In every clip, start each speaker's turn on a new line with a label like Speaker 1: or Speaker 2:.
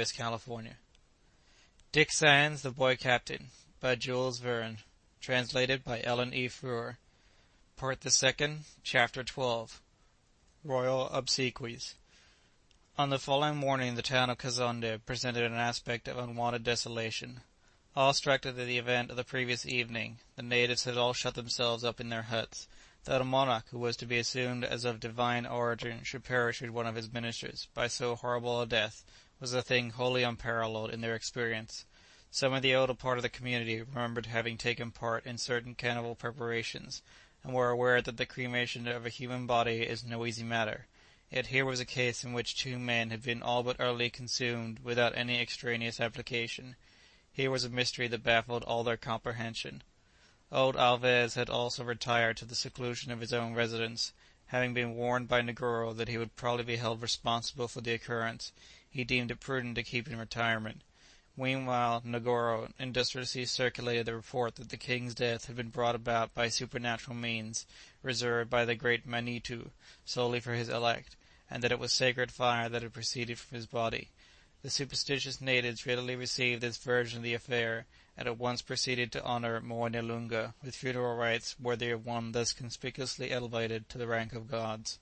Speaker 1: West California. Dick Sands, the Boy Captain, by Jules Verne, translated by Ellen E. Frewer. Part the Second, Chapter 12. Royal Obsequies. On the following morning the town of Kazonde presented an aspect of unwonted desolation. Awe-struck at the event of the previous evening, the natives had all shut themselves up in their huts. That a monarch who was to be assumed as of divine origin should perish with one of his ministers by so horrible a death was a thing wholly unparalleled in their experience. Some of the older part of the community remembered having taken part in certain cannibal preparations, and were aware that the cremation of a human body is no easy matter. Yet here was a case in which 2 men had been all but utterly consumed without any extraneous application. Here was a mystery that baffled all their comprehension. Old Alves had also retired to the seclusion of his own residence. Having been warned by Negoro that he would probably be held responsible for the occurrence, he deemed it prudent to keep in retirement. Meanwhile, Negoro industriously circulated the report that the king's death had been brought about by supernatural means, reserved by the great Manitou solely for his elect, and that it was sacred fire that had proceeded from his body. The superstitious natives readily received this version of the affair, and at once proceeded to honour Moene Lunga with funeral rites worthy of one thus conspicuously elevated to the rank of gods.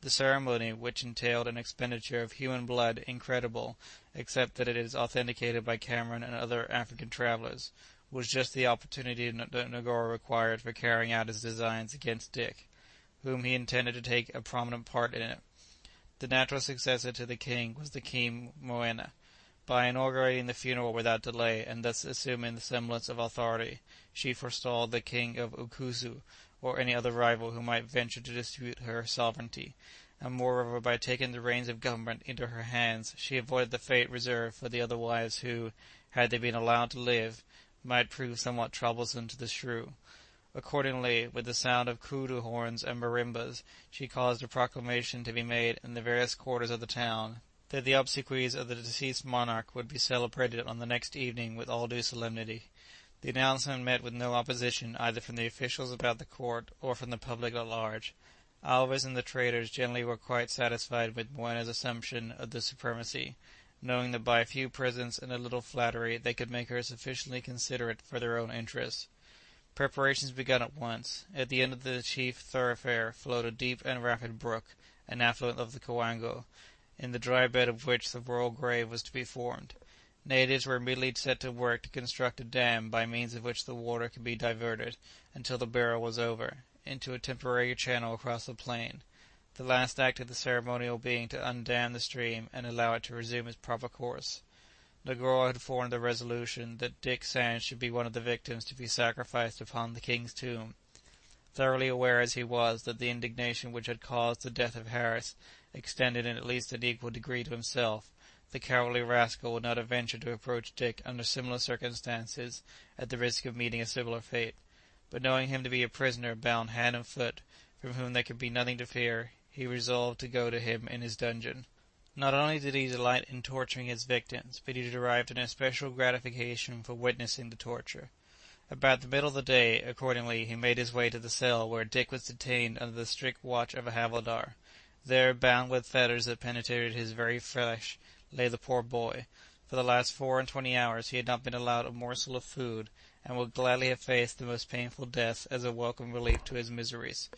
Speaker 1: The ceremony, which entailed an expenditure of human blood incredible, except that it is authenticated by Cameron and other African travellers, was just the opportunity that Negoro required for carrying out his designs against Dick, whom he intended to take a prominent part in it. The natural successor to the king was the King Moena. By inaugurating the funeral without delay, and thus assuming the semblance of authority, she forestalled the king of Ukusu, or any other rival who might venture to dispute her sovereignty, and moreover by taking the reins of government into her hands, she avoided the fate reserved for the other wives who, had they been allowed to live, might prove somewhat troublesome to the shrew. Accordingly, with the sound of kudu horns and marimbas, she caused a proclamation to be made in the various quarters of the town, that the obsequies of the deceased monarch would be celebrated on the next evening with all due solemnity. The announcement met with no opposition either from the officials about the court or from the public at large. Alves and the traders generally were quite satisfied with Moena's assumption of the supremacy, knowing that by a few presents and a little flattery they could make her sufficiently considerate for their own interests. Preparations began at once. At the end of the chief thoroughfare flowed a deep and rapid brook, an affluent of the Coango, in the dry bed of which the royal grave was to be formed. Natives were immediately set to work to construct a dam by means of which the water could be diverted, until the burial was over, into a temporary channel across the plain, the last act of the ceremonial being to undam the stream and allow it to resume its proper course. Negoro had formed the resolution that Dick Sands should be one of the victims to be sacrificed upon the king's tomb. Thoroughly aware as he was that the indignation which had caused the death of Harris extended in at least an equal degree to himself, the cowardly rascal would not have ventured to approach Dick under similar circumstances, at the risk of meeting a similar fate. But knowing him to be a prisoner bound hand and foot, from whom there could be nothing to fear, he resolved to go to him in his dungeon. Not only did he delight in torturing his victims, but he derived an especial gratification for witnessing the torture. About the middle of the day, accordingly, he made his way to the cell where Dick was detained under the strict watch of a havildar. There, bound with fetters that penetrated his very flesh, lay the poor boy. For the last 24 hours he had not been allowed a morsel of food, and would gladly have faced the most painful death as a welcome relief to his miseries.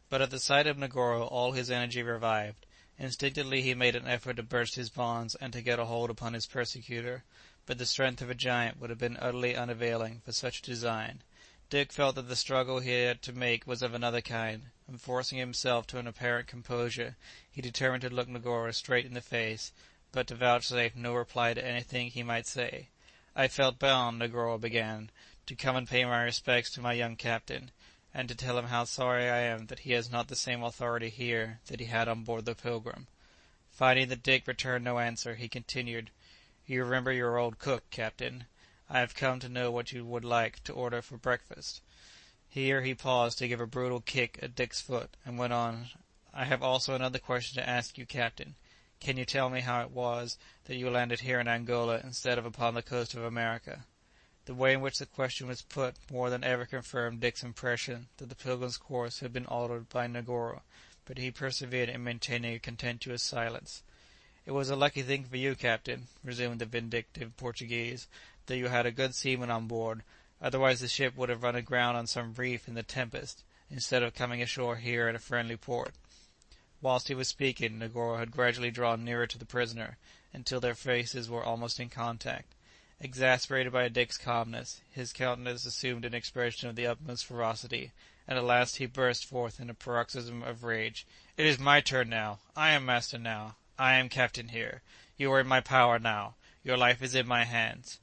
Speaker 1: But at the sight of Negoro all his energy revived. Instinctively he made an effort to burst his bonds and to get a hold upon his persecutor, but the strength of a giant would have been utterly unavailing for such a design. Dick felt that the struggle he had to make was of another kind, and forcing himself to an apparent composure, he determined to look Negoro straight in the face, but to vouchsafe no reply to anything he might say. "I felt bound," Negoro began, "to come and pay my respects to my young captain, and to tell him how sorry I am that he has not the same authority here that he had on board the Pilgrim." Finding that Dick returned no answer, he continued, "You remember your old cook, captain. I have come to know what you would like to order for breakfast." Here he paused to give a brutal kick at Dick's foot, and went on, "I have also another question to ask you, captain. Can you tell me how it was that you landed here in Angola instead of upon the coast of America?" The way in which the question was put more than ever confirmed Dick's impression that the Pilgrim's course had been altered by Negoro, but he persevered in maintaining a contemptuous silence. "It was a lucky thing for you, captain," resumed the vindictive Portuguese, "that you had a good seaman on board, otherwise the ship would have run aground on some reef in the tempest, instead of coming ashore here at a friendly port." Whilst he was speaking, Negoro had gradually drawn nearer to the prisoner, until their faces were almost in contact. Exasperated by Dick's calmness, his countenance assumed an expression of the utmost ferocity, and at last he burst forth in a paroxysm of rage. "It is my turn now. I am master now. I am captain here. You are in my power now. Your life is in my hands."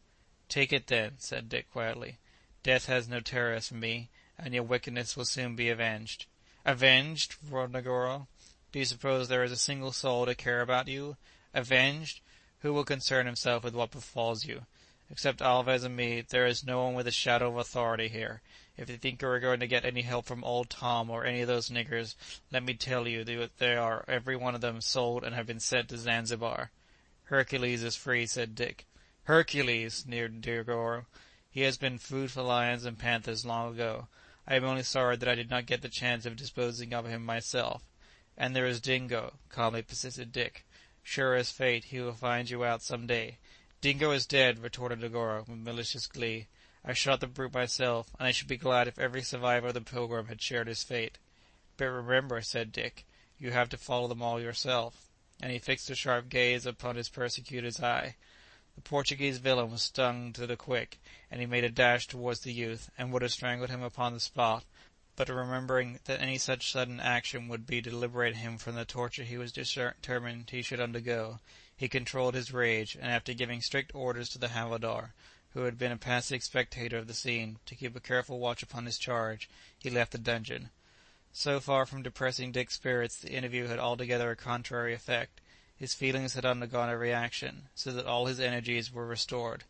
Speaker 1: "Take it then," said Dick quietly. "Death has no terrors for me, and your wickedness will soon be avenged." "Avenged?" roared Negoro. "Do you suppose there is a single soul to care about you? Avenged? Who will concern himself with what befalls you? Except Alvez and me, there is no one with a shadow of authority here. If you think you are going to get any help from old Tom or any of those niggers, let me tell you that they are every one of them sold and have been sent to Zanzibar." "Hercules is free," said Dick. "Hercules!" sneered Negoro. "He has been food for lions and panthers long ago. I am only sorry that I did not get the chance of disposing of him myself." "And there is Dingo," calmly persisted Dick. "Sure as fate he will find you out some day." "Dingo is dead," retorted Negoro, with malicious glee. "I shot the brute myself, and I should be glad if every survivor of the Pilgrim had shared his fate." "But remember," said Dick, "you have to follow them all yourself." And he fixed a sharp gaze upon his persecutor's eye. The Portuguese villain was stung to the quick, and he made a dash towards the youth, and would have strangled him upon the spot, but remembering that any such sudden action would be to liberate him from the torture he was determined he should undergo, he controlled his rage, and after giving strict orders to the havildar, who had been a passive spectator of the scene, to keep a careful watch upon his charge, he left the dungeon. So far from depressing Dick's spirits, the interview had altogether a contrary effect. His feelings had undergone a reaction, so that all his energies were restored.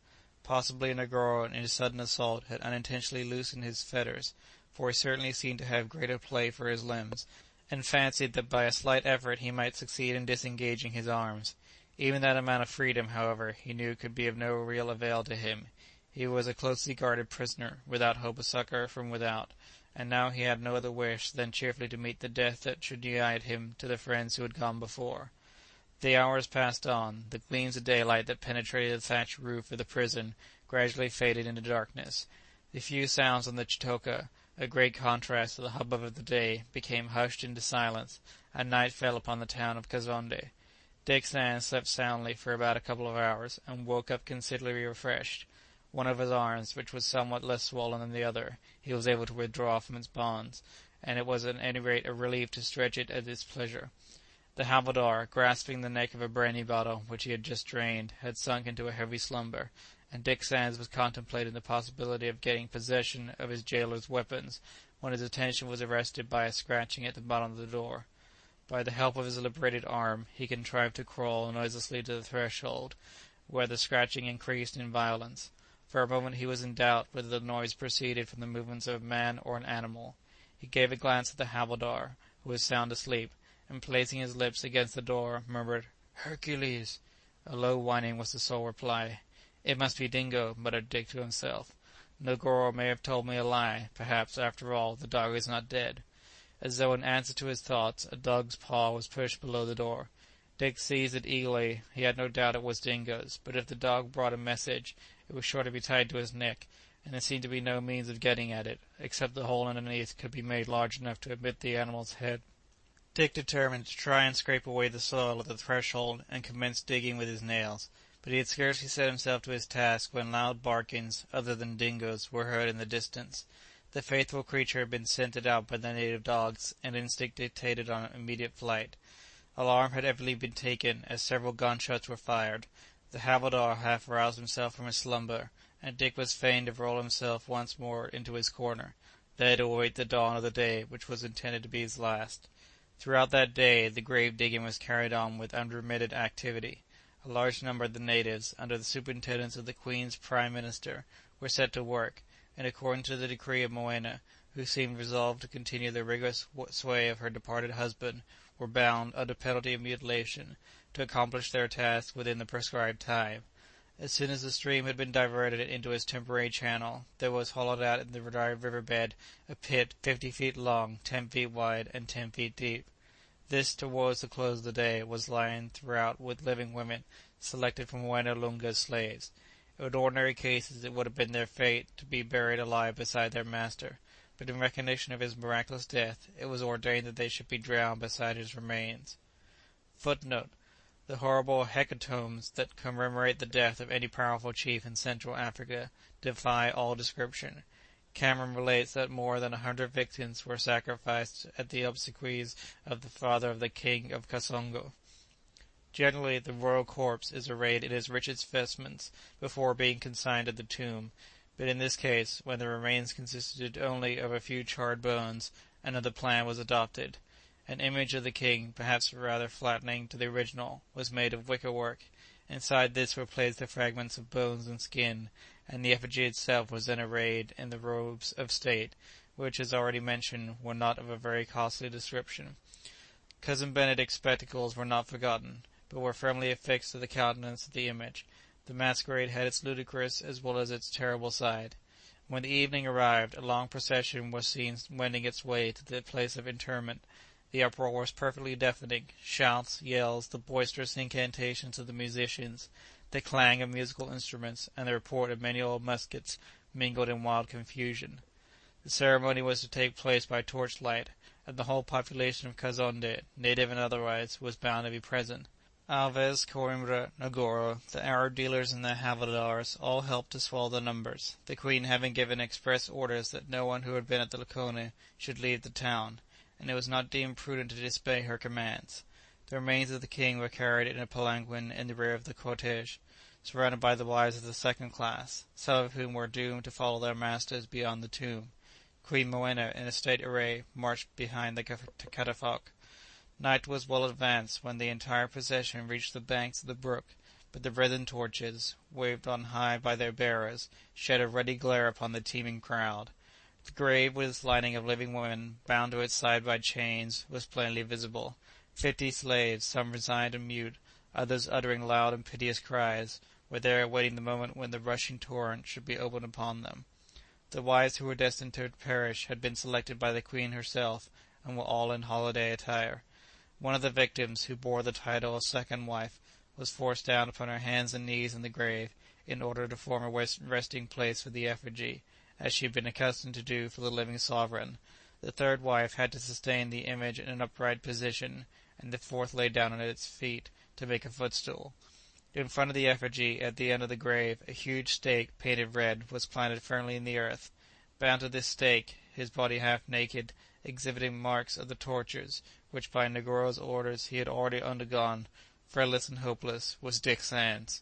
Speaker 1: Possibly Negoro in his sudden assault had unintentionally loosened his fetters, for he certainly seemed to have greater play for his limbs, and fancied that by a slight effort he might succeed in disengaging his arms. Even that amount of freedom, however, he knew could be of no real avail to him. He was a closely guarded prisoner, without hope of succour from without, and now he had no other wish than cheerfully to meet the death that should unite him to the friends who had gone before. The hours passed on. The gleams of daylight that penetrated the thatched roof of the prison gradually faded into darkness. The few sounds on the chitoka, a great contrast to the hubbub of the day, became hushed into silence, and night fell upon the town of Kazonde. Dick Sands slept soundly for about a couple of hours, and woke up considerably refreshed. One of his arms, which was somewhat less swollen than the other, he was able to withdraw from its bonds, and it was at any rate a relief to stretch it at his pleasure. The havildar, grasping the neck of a brandy bottle which he had just drained, had sunk into a heavy slumber, and Dick Sands was contemplating the possibility of getting possession of his jailer's weapons, when his attention was arrested by a scratching at the bottom of the door. By the help of his liberated arm, he contrived to crawl noiselessly to the threshold, where the scratching increased in violence. For a moment he was in doubt whether the noise proceeded from the movements of a man or an animal. He gave a glance at the havildar, who was sound asleep, and placing his lips against the door, murmured, "Hercules!" A low whining was the sole reply. "It must be Dingo," muttered Dick to himself. "Negoro may have told me a lie. Perhaps, after all, the dog is not dead." As though in answer to his thoughts, a dog's paw was pushed below the door. Dick seized it eagerly. He had no doubt it was Dingo's, but if the dog brought a message, it was sure to be tied to his neck, and there seemed to be no means of getting at it, except the hole underneath could be made large enough to admit the animal's head. Dick determined to try and scrape away the soil at the threshold, and commenced digging with his nails, but he had scarcely set himself to his task when loud barkings, other than Dingo's, were heard in the distance. The faithful creature had been scented out by the native dogs, and instinct dictated on immediate flight. Alarm had evidently been taken, as several gunshots were fired. The havildar half roused himself from his slumber, and Dick was fain to roll himself once more into his corner, there to await the dawn of the day which was intended to be his last. Throughout that day the grave digging was carried on with unremitted activity. A large number of the natives, under the superintendence of the Queen's Prime Minister, were set to work, and according to the decree of Moena, who seemed resolved to continue the rigorous sway of her departed husband, were bound, under penalty of mutilation, to accomplish their task within the prescribed time. As soon as the stream had been diverted into its temporary channel, there was hollowed out in the dry river bed a pit 50 feet long, 10 feet wide, and 10 feet deep. This, towards the close of the day, was lined throughout with living women, selected from Buena Lunga's slaves. In ordinary cases it would have been their fate to be buried alive beside their master, but in recognition of his miraculous death, it was ordained that they should be drowned beside his remains. Footnote: the horrible hecatombs that commemorate the death of any powerful chief in Central Africa defy all description. Cameron relates that more than 100 victims were sacrificed at the obsequies of the father of the king of Kasongo. Generally, the royal corpse is arrayed in its richest vestments before being consigned to the tomb, but in this case, when the remains consisted only of a few charred bones, another plan was adopted. An image of the king, perhaps rather flattening to the original, was made of wicker-work. Inside this were placed the fragments of bones and skin, and the effigy itself was then arrayed in the robes of state, which, as already mentioned, were not of a very costly description. Cousin Benedict's spectacles were not forgotten, but were firmly affixed to the countenance of the image. The masquerade had its ludicrous as well as its terrible side. When the evening arrived, a long procession was seen wending its way to the place of interment. The uproar was perfectly deafening. Shouts, yells, the boisterous incantations of the musicians, the clang of musical instruments, and the report of many old muskets mingled in wild confusion. The ceremony was to take place by torchlight, and the whole population of Kazonde, native and otherwise, was bound to be present. Alves, Coimbra, Negoro, the Arab dealers and the havildars all helped to swell the numbers, the queen having given express orders that no one who had been at the Lakone should leave the town, and it was not deemed prudent to disobey her commands. The remains of the king were carried in a palanquin in the rear of the cortege, surrounded by the wives of the second class, some of whom were doomed to follow their masters beyond the tomb. Queen Moena, in a state array, marched behind the catafalque. Night was well advanced when the entire procession reached the banks of the brook, but the resin torches, waved on high by their bearers, shed a ruddy glare upon the teeming crowd. The grave, with its lining of living women, bound to its side by chains, was plainly visible. 50 slaves, some resigned and mute, others uttering loud and piteous cries, were there awaiting the moment when the rushing torrent should be opened upon them. The wives who were destined to perish had been selected by the queen herself, and were all in holiday attire. One of the victims, who bore the title of second wife, was forced down upon her hands and knees in the grave, in order to form a resting place for the effigy, as she had been accustomed to do for the living sovereign. The third wife had to sustain the image in an upright position, and the fourth lay down at its feet to make a footstool. In front of the effigy, at the end of the grave, a huge stake, painted red, was planted firmly in the earth. Bound to this stake, his body half naked, exhibiting marks of the tortures, which by Negoro's orders he had already undergone, friendless and hopeless, was Dick Sands.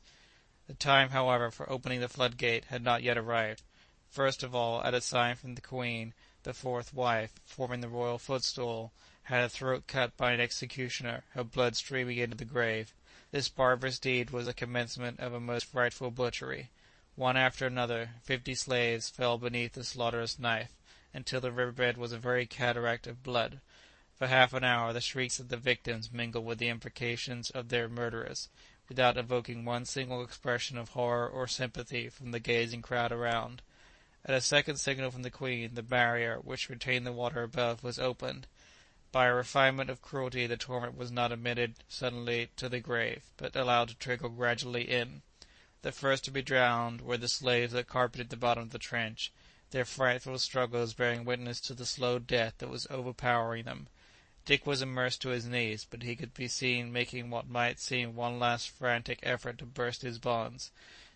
Speaker 1: The time, however, for opening the floodgate had not yet arrived. First of all, at a sign from the queen, the fourth wife, forming the royal footstool, had her throat cut by an executioner, her blood streaming into the grave. This barbarous deed was the commencement of a most frightful butchery. One after another, 50 slaves fell beneath the slaughterous knife, until the riverbed was a very cataract of blood. For half an hour the shrieks of the victims mingled with the imprecations of their murderers, without evoking one single expression of horror or sympathy from the gazing crowd around. At a second signal from the queen, the barrier, which retained the water above, was opened. By a refinement of cruelty the torrent was not admitted suddenly to the grave, but allowed to trickle gradually in. The first to be drowned were the slaves that carpeted the bottom of the trench, their frightful struggles bearing witness to the slow death that was overpowering them. Dick was immersed to his knees, but he could be seen making what might seem one last frantic effort to burst his bonds.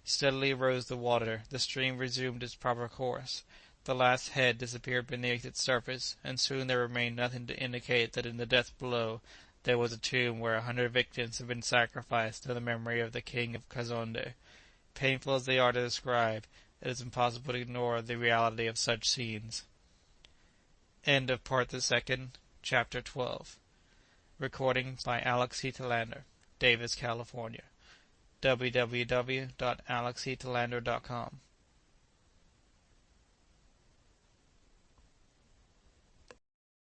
Speaker 1: Steadily rose the water, the stream resumed its proper course. The last head disappeared beneath its surface, and soon there remained nothing to indicate that in the depth below there was a tomb where 100 victims had been sacrificed to the memory of the king of Kazonde. Painful as they are to describe, it is impossible to ignore the reality of such scenes. End of Part the Second, Chapter 12. Recording by Alex Heathelander, Davis, California. www.alexheathelander.com